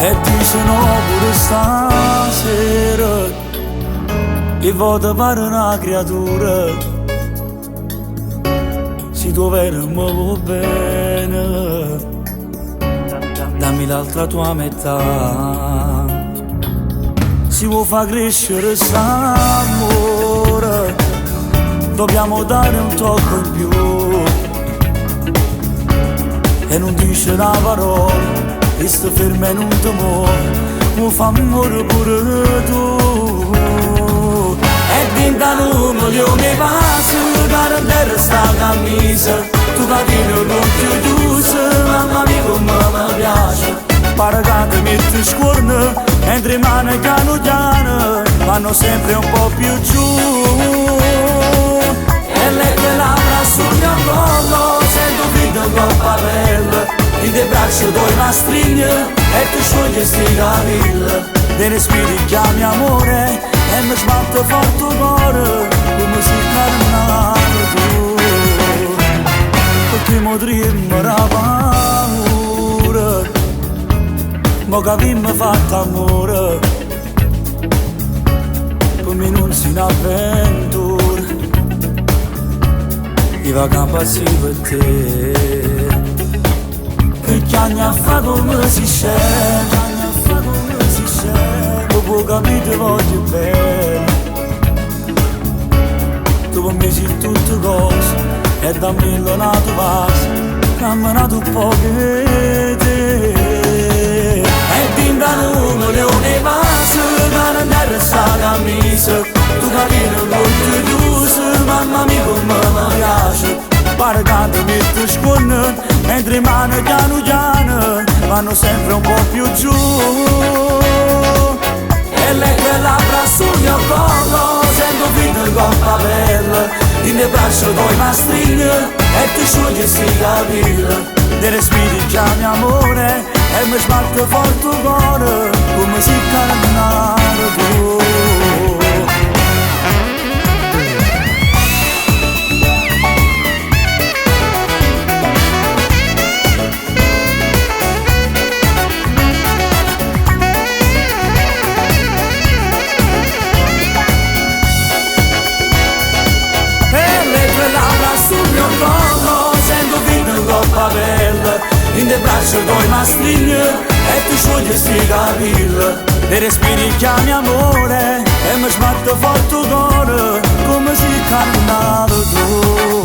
e dice no pure stasera e voto pare una creatura si tu vero mi va bene dammi l'altra tua metà si vuol far crescere s'amore dobbiamo dare un tocco in più e non dice una parola e sto fermo e non ti muore mi fa amore pure tu e dinta un milione passi per terra sta camisa tu catino non ti chiuso mamma mia come mi piace pare che ti metti scorno mentre mani piano piano vanno sempre un po' più giù e lei che labbra sul mio collo sento freddo con papello in te braccio tu una stringa e ti scioglie sti capelli te respiri chiami amore e mi sbatte forte il cuore come si carnato tu perché mi tremmo la paura ma che abbiamo fatto amore per me non si un'avventura io va campassi per te che chiagna a fa come si scende dopo capite voglio bene tu per me sei tutte cose e da me l'ho nato vaso camminato un po' che te e dinta un milione passo per andare a sta camisa tu capito non ti chiuso mamma mia come mi piace pare che ti metti scorno mentre mani piano piano vanno sempre un po' più giù e lei che labbra sul mio collo sento freddo con papello in te braccio poi una stringa e ti scioglie sti capelli te respiri chiami amore e mi sbatte forte il cuore come si carnato tu in te braccio poi una stringa e ti scioglie sti capelli te respiri chiami amore e mi sbatte forte il cuore come si carnato tu